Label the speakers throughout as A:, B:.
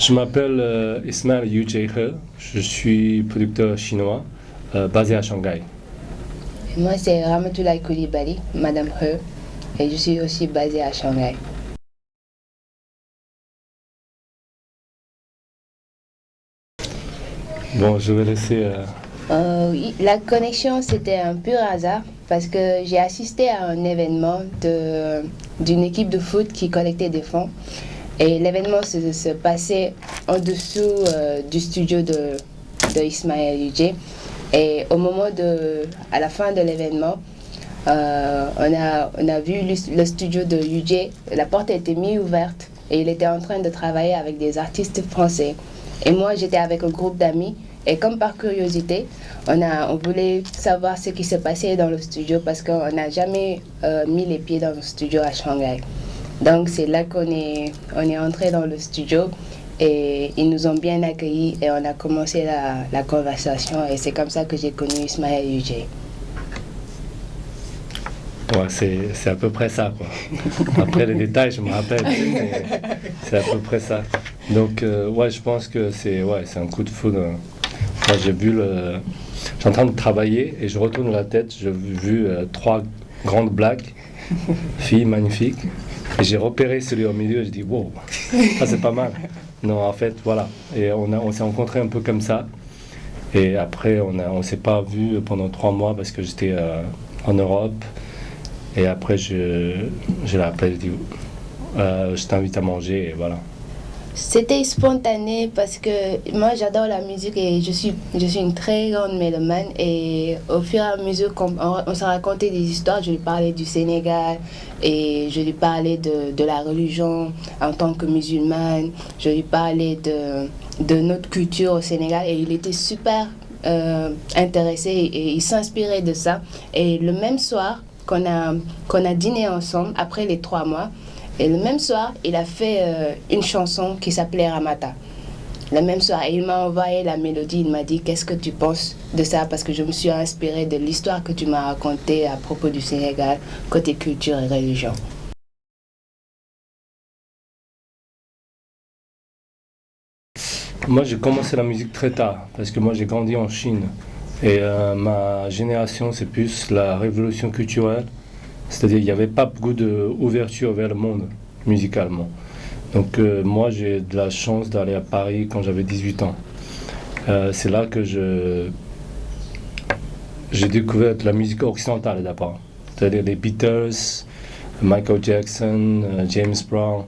A: Je m'appelle Ismail Yujie He, je suis producteur chinois basé à Shanghai.
B: Moi, c'est Ramatoulaye Coulibaly, Madame He, et je suis aussi basée à Shanghai.
A: Bon, je vais laisser...
B: Oui, la connexion, c'était un pur hasard parce que j'ai assisté à un événement d'une équipe de foot qui collectait des fonds. Et l'événement se passait en dessous du studio de Ismail Yujie. Et à la fin de l'événement, on a vu le studio de Yujie, la porte était mi-ouverte et il était en train de travailler avec des artistes français. Et moi, j'étais avec un groupe d'amis et comme par curiosité, on voulait savoir ce qui se passait dans le studio parce qu'on n'a jamais mis les pieds dans le studio à Shanghai. Donc c'est là on est entré dans le studio et ils nous ont bien accueillis et on a commencé la conversation et c'est comme ça que j'ai connu Ismail Yujie.
A: Ouais, c'est à peu près ça, quoi. Après les détails, je me rappelle, mais c'est à peu près ça. Donc, ouais, je pense que c'est un coup de foudre. Moi, je suis en train de travailler et je retourne la tête, j'ai vu 3 grandes blagues, filles magnifiques, et j'ai repéré celui au milieu, je dis wow, ça c'est pas mal. Non, en fait, voilà. Et on s'est rencontrés un peu comme ça. Et après, on s'est pas vu pendant 3 mois parce que j'étais en Europe. Et après, je l'ai appelé, je dis, je t'invite à manger, et voilà.
B: C'était spontané parce que moi j'adore la musique et je suis une très grande mélomane et au fur et à mesure qu'on se racontait des histoires, je lui parlais du Sénégal et je lui parlais de la religion en tant que musulmane, je lui parlais de notre culture au Sénégal et il était super intéressé et il s'inspirait de ça. Et le même soir qu'on a dîné ensemble après les 3 mois, et le même soir, il a fait une chanson qui s'appelait Ramata. Le même soir, il m'a envoyé la mélodie, il m'a dit qu'est-ce que tu penses de ça parce que je me suis inspirée de l'histoire que tu m'as racontée à propos du Sénégal, côté culture et religion.
A: Moi, j'ai commencé la musique très tard parce que moi, j'ai grandi en Chine. Et ma génération, c'est plus la révolution culturelle. C'est-à-dire qu'il n'y avait pas beaucoup d'ouverture vers le monde, musicalement. Donc moi, j'ai de la chance d'aller à Paris quand j'avais 18 ans. C'est là que j'ai découvert la musique occidentale d'abord. C'est-à-dire les Beatles, Michael Jackson, James Brown.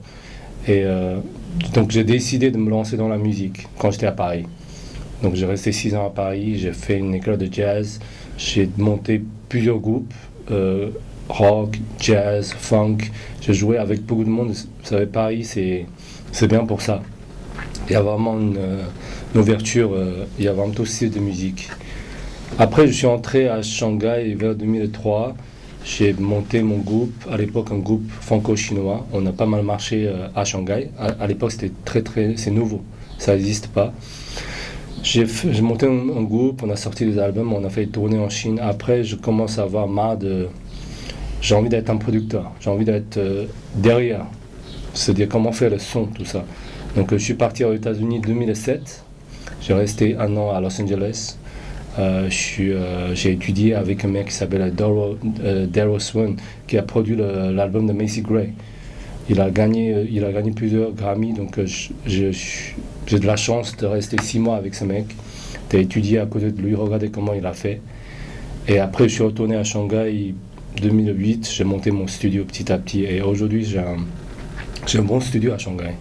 A: Et donc j'ai décidé de me lancer dans la musique quand j'étais à Paris. Donc j'ai resté 6 ans à Paris, j'ai fait une école de jazz, j'ai monté plusieurs groupes. Rock, jazz, funk. J'ai joué avec beaucoup de monde. Vous savez, Paris, c'est bien pour ça. Il y a vraiment une ouverture, il y a vraiment tout style de musique. Après, je suis entré à Shanghai vers 2003. J'ai monté mon groupe, à l'époque un groupe franco-chinois. On a pas mal marché à Shanghai. À l'époque, c'est nouveau, ça n'existe pas. J'ai monté un groupe, on a sorti des albums, on a fait tourner en Chine. Après, je commence à avoir marre j'ai envie d'être un producteur, j'ai envie d'être derrière, c'est-à-dire comment faire le son, tout ça. Donc je suis parti aux États-Unis en 2007, j'ai resté 1 an à Los Angeles. J'ai étudié avec un mec qui s'appelle Daryl Swan, qui a produit l'album de Macy Gray. Il a gagné plusieurs Grammy, donc j'ai de la chance de rester 6 mois avec ce mec, d'étudier à côté de lui, regarder comment il a fait. Et après je suis retourné à Shanghai. 2008, j'ai monté mon studio petit à petit et aujourd'hui j'ai un bon studio à Shanghai.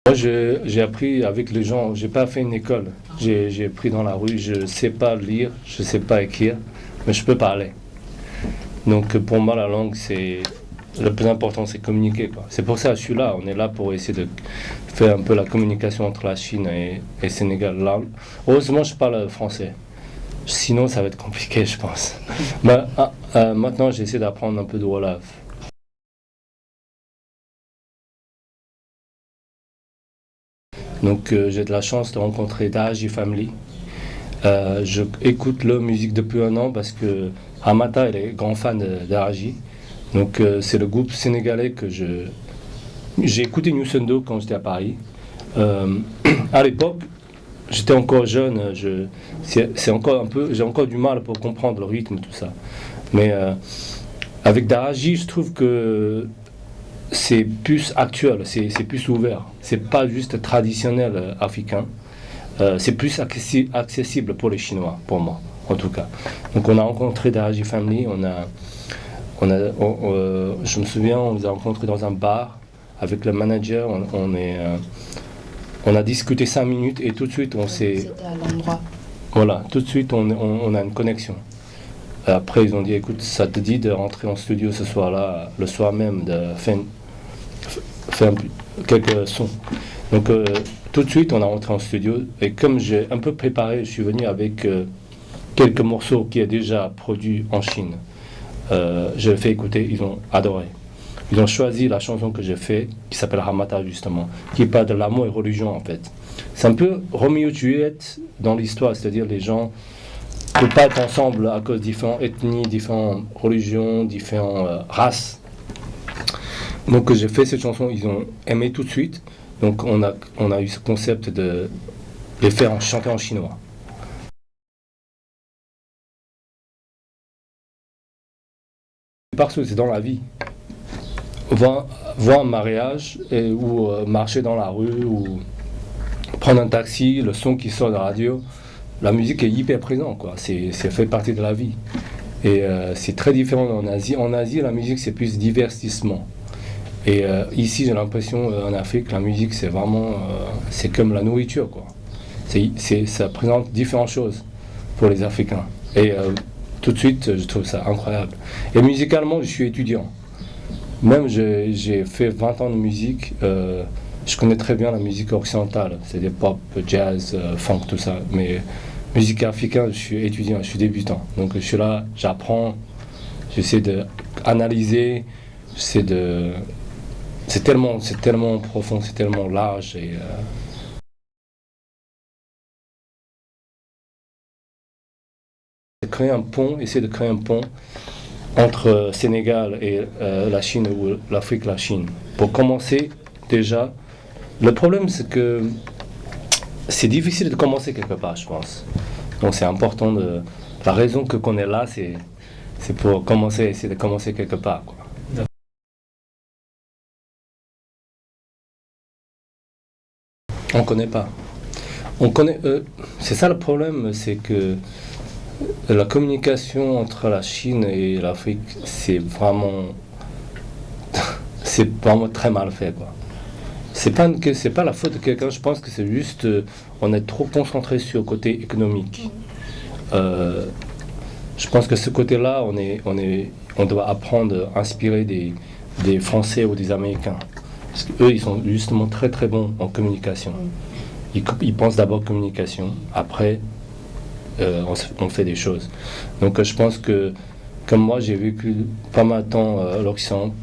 A: Moi j'ai appris avec les gens, j'ai pas fait une école, j'ai appris dans la rue, je sais pas lire, je sais pas écrire, mais je peux parler. Donc pour moi la langue c'est le plus important, c'est communiquer, quoi. C'est pour ça que je suis là, on est là pour essayer de faire un peu la communication entre la Chine et le Sénégal. Là, heureusement, je parle français. Sinon, ça va être compliqué, je pense. Mais, maintenant, j'essaie d'apprendre un peu de Wolof. Donc, j'ai de la chance de rencontrer Dahaji Family. Je écoute leur musique depuis 1 an parce que Ramata, elle est grand fan de Dahaji. Donc c'est le groupe sénégalais que j'ai écouté New Sundo quand j'étais à Paris. À l'époque, j'étais encore jeune, c'est encore un peu, j'ai encore du mal pour comprendre le rythme, tout ça. Mais avec Daraji, je trouve que c'est plus actuel, c'est plus ouvert. C'est pas juste traditionnel africain. C'est plus accessible pour les Chinois, pour moi, en tout cas. Donc on a rencontré Daraji Family, je me souviens, on les a rencontrés dans un bar avec le manager, on a discuté 5 minutes et tout de suite on s'est...
B: C'était à l'endroit.
A: Voilà, tout de suite on a une connexion. Après ils ont dit, écoute, ça te dit de rentrer en studio ce soir-là, le soir même, de faire quelques sons. Donc tout de suite on a rentré en studio et comme j'ai un peu préparé, je suis venu avec quelques morceaux qui est déjà produits en Chine. Je l'ai fait écouter, ils ont adoré. Ils ont choisi la chanson que j'ai fait, qui s'appelle Ramata justement, qui parle de l'amour et religion en fait. C'est un peu Roméo et Juliette dans l'histoire, c'est-à-dire les gens ne peuvent pas être ensemble à cause de différentes ethnies, différentes religions, différentes races. Donc j'ai fait cette chanson, ils ont aimé tout de suite. Donc on a eu ce concept de les faire chanter en chinois. Parce que c'est dans la vie. Voir un mariage ou marcher dans la rue ou prendre un taxi, le son qui sort de la radio, la musique est hyper présente, quoi. C'est fait partie de la vie. Et c'est très différent en Asie. En Asie, la musique c'est plus divertissement. Et ici, j'ai l'impression en Afrique, la musique c'est vraiment, c'est comme la nourriture, quoi. Ça présente différentes choses pour les Africains. Et tout de suite, je trouve ça incroyable. Et musicalement, je suis étudiant. Même j'ai fait 20 ans de musique, je connais très bien la musique occidentale, c'est-à-dire pop, jazz, funk, tout ça. Mais musique africaine, je suis étudiant, je suis débutant. Donc je suis là, j'apprends, j'essaie d'analyser, c'est tellement profond, c'est tellement large. Et, essayer de créer un pont entre Sénégal et la Chine ou l'Afrique et la Chine. Pour commencer, déjà, le problème c'est que c'est difficile de commencer quelque part, je pense. Donc c'est important la raison qu'on est là, c'est pour essayer de commencer quelque part, quoi. On connaît pas. C'est ça le problème, c'est que la communication entre la Chine et l'Afrique, c'est vraiment très mal fait, quoi. C'est pas la faute de quelqu'un, je pense que c'est juste on est trop concentré sur le côté économique. Je pense que ce côté-là, on doit apprendre à inspirer des Français ou des Américains. Parce qu'eux, ils sont justement très très bons en communication. Ils pensent d'abord communication, après on fait des choses. Donc je pense que, comme moi j'ai vécu pas mal de temps à l'Occident,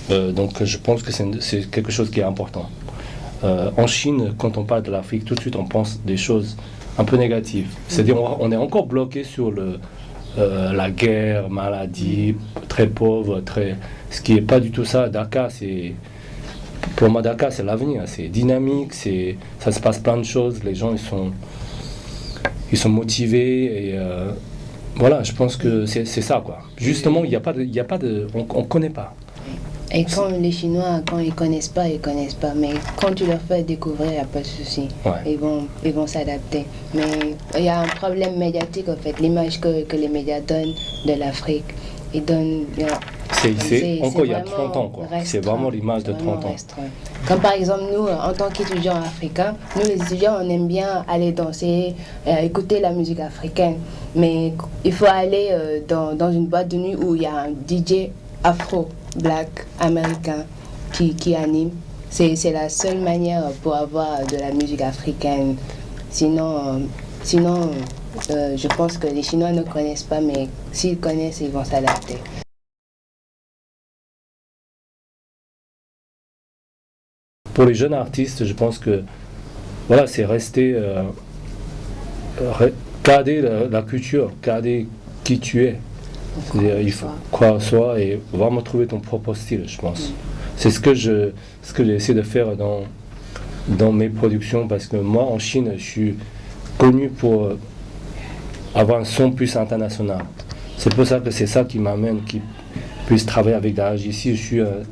A: donc je pense que c'est quelque chose qui est important. En Chine, quand on parle de l'Afrique, tout de suite on pense des choses un peu négatives. C'est-à-dire on est encore bloqué sur la guerre, maladie, très pauvre, ce qui n'est pas du tout ça. Pour moi, Dakar, c'est l'avenir, c'est dynamique, ça se passe plein de choses, les gens ils sont motivés et voilà, je pense que c'est ça, quoi. Justement, il y a pas de on connaît pas.
B: Et quand les Chinois, quand ils connaissent pas, mais quand tu leur fais découvrir, il n'y a pas de souci.
A: Ouais.
B: Ils vont s'adapter. Mais il y a un problème médiatique, en fait, l'image que les médias donnent de l'Afrique. Ils donnent...
A: C'est encore il y a 30 ans, quoi. C'est vraiment l'image de 30 ans.
B: Restreint. Comme par exemple, nous, en tant qu'étudiants africains, nous les étudiants, on aime bien aller danser, écouter la musique africaine. Mais il faut aller dans une boîte de nuit où il y a un DJ afro, black, américain qui anime. C'est la seule manière pour avoir de la musique africaine. Sinon, je pense que les Chinois ne connaissent pas, mais s'ils connaissent, ils vont s'adapter.
A: Pour les jeunes artistes, je pense que voilà, c'est rester garder la culture, garder qui tu es. C'est-à-dire, il faut croire en soi et vraiment trouver ton propre style, je pense. C'est ce que j'ai essayé de faire dans mes productions, parce que moi, en Chine, je suis connu pour avoir un son plus international. C'est pour ça que c'est ça qui m'amène, qui puisse travailler avec Daraji. Si je suis un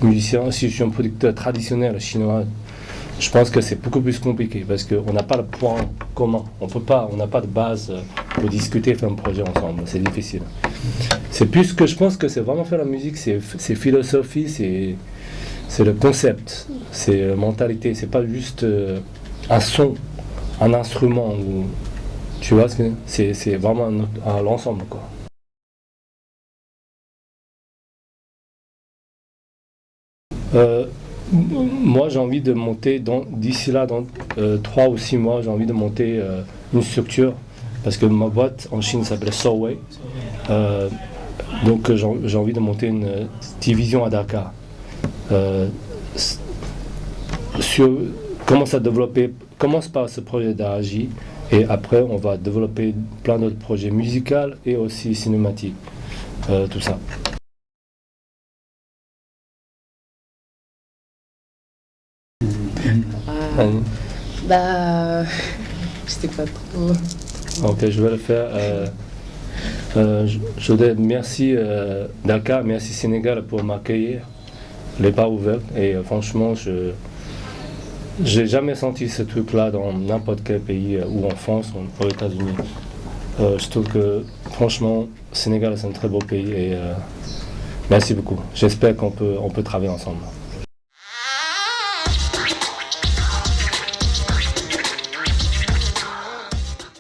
A: musicien, si je suis un producteur traditionnel chinois, je pense que c'est beaucoup plus compliqué parce qu'on n'a pas le point commun. On n'a pas de base pour discuter et faire un projet ensemble. C'est difficile. C'est plus que je pense que c'est vraiment faire la musique, c'est philosophie, c'est le concept, c'est la mentalité. C'est pas juste un son, un instrument. Tu vois, c'est vraiment l'ensemble, quoi. Moi, j'ai envie de monter, d'ici là, dans 3 ou 6 mois, j'ai envie de monter une structure, parce que ma boîte en Chine s'appelle Soulway. Donc j'ai envie de monter une division à Dakar. Commence par ce projet d'Araji, et après on va développer plein d'autres projets musicaux et aussi cinématiques, tout ça.
B: Bah, je sais pas trop.
A: Ok, je vais le faire. Je voudrais merci Dakar, merci Sénégal pour m'accueillir, les bras ouverts. Et franchement, j'ai jamais senti ce truc-là dans n'importe quel pays, ou en France ou aux États-Unis. Je trouve que franchement, Sénégal c'est un très beau pays et merci beaucoup. J'espère qu'on peut travailler ensemble.